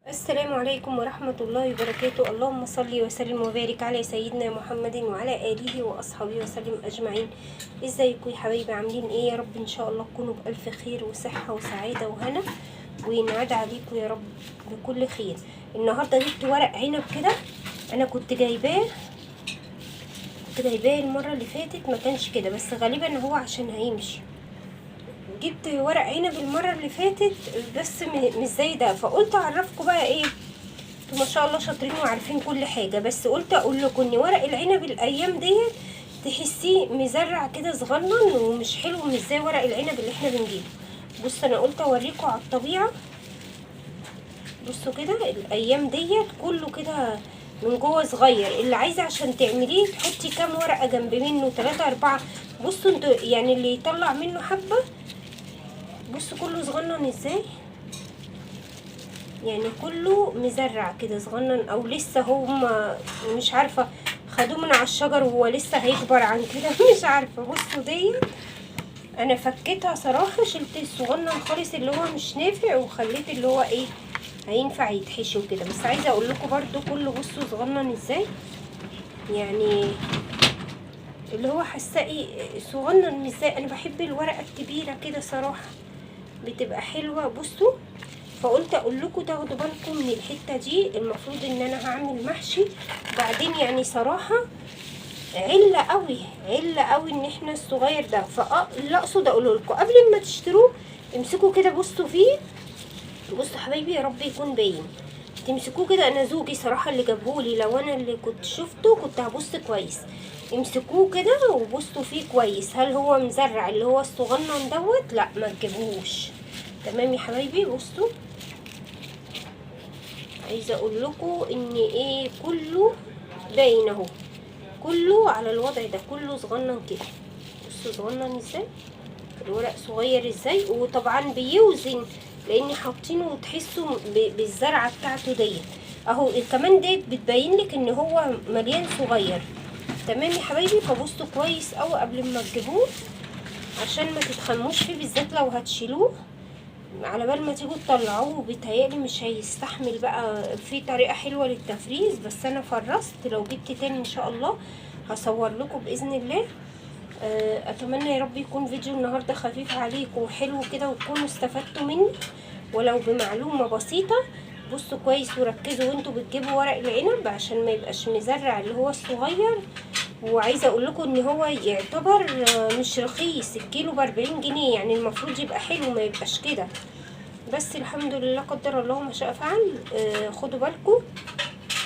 السلام عليكم ورحمة الله وبركاته. اللهم صل وسلم وبارك على سيدنا محمد وعلى آله وأصحابه وسلم أجمعين. ازيكم يا حبايبي؟ عاملين ايه؟ يا رب ان شاء الله تكونوا بألف خير وصحة وسعادة وهنا، وينعاد عليكم يا رب بكل خير. النهاردة جبت ورق عنب كده، انا كنت جايباه المرة اللي فاتت ما كانش كده، بس غالبا هو عشان هيمشي. جبت ورق عنب المرة اللي فاتت بس مش زي ده، فقلت اعرفكم بقى ايه. ما شاء الله شاطرين وعارفين كل حاجة، بس قلت اقول لكم ان ورق العنب الايام ديت تحسيه مزرع كده صغنن ومش حلو، مش زي ورق العنب اللي احنا بنجيبه. بص انا قلت اوريكم على الطبيعة. بصوا كده الايام ديت كله كده من جوه صغير. اللي عايزه عشان تعمليه تحطي كام ورقه جنب منه، 3 4. بصوا انتوا يعني اللي يطلع منه حبه. بصوا كله صغنن ازاي، يعني كله مزرع كده صغنن، او لسه هم مش عارفه خدوه من على الشجر وهو لسه هيكبر عن كده. مش عارفه. بصوا دي انا فكيتها صراحه، شلت الصغنن خالص اللي هو مش نافع وخليت اللي هو ايه هينفع يتحشي وكده. بس عايزه اقول لكم برده كله بصوا صغنن ازاي، يعني اللي هو حسائي صغنن ازاي. انا بحب الورقه الكبيره كده صراحه، بتبقى حلوه. بصوا، فقلت اقول لكم تاخدوا بالكم من الحته دي. المفروض ان انا هعمل محشي بعدين، يعني صراحه عله قوي ان احنا الصغير ده. اللي اقصد اقوله لكم قبل ما تشتروه امسكوا كده، بصوا فيه. بصوا حبايبي يا رب يكون باين، تمسكوه كده. انا زوجي صراحه اللي جابهولي، لو انا اللي كنت شفته كنت هبص كويس. امسكوه كده وبصوا فيه كويس، هل هو مزرع اللي هو الصغنن دوت؟ لا ما تجيبوش. تمام يا حبايبي. بصوا عايزه اقول لكم ان ايه كله باين اهو، كله على الوضع ده، كله صغنن كده. بصوا صغنن ازاي، الورق صغير ازاي، وطبعا بيوزن لان حاطينه وتحسوا بالزرعه بتاعته ديت اهو. كمان ديت بتبين لك ان هو مليان صغير. تمام يا حبايبي. فبصوا كويس قوي قبل ما تجيبوه عشان ما تتخموش فيه، بالذات لو هتشيلوه على بال ما تيجوا تطلعوه. بيتهيألي مش هيستحمل بقى. في طريقه حلوه للتفريز بس انا فرست، لو جبت تاني ان شاء الله هصور لكم باذن الله. اتمنى يا رب يكون فيديو النهارده خفيف عليكم وحلو كده، وتكونوا استفدتوا مني ولو بمعلومه بسيطه. بصوا كويس وركزوا وانتوا بتجيبوا ورق العنب عشان ما يبقاش مزرع اللي هو الصغير. وعايزه اقول لكم ان هو يعتبر مش رخيص، الكيلو ب40 جنيه، يعني المفروض يبقى حلو ما يبقاش كده. بس الحمد لله قدر الله ما شاء فعل. خدوا بالكم،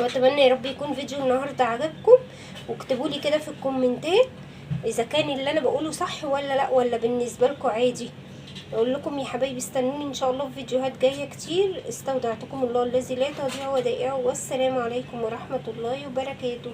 واتمنى يا رب يكون فيديو النهارده عجبكم. واكتبوا لي كده في الكومنتات اذا كان اللي انا بقوله صح ولا لا، ولا بالنسبه لكم عادي. اقول لكم يا حبايبي استنوني ان شاء الله في فيديوهات جايه كتير. استودعتكم الله الذي لا تضيع ودائعه، والسلام عليكم ورحمه الله وبركاته.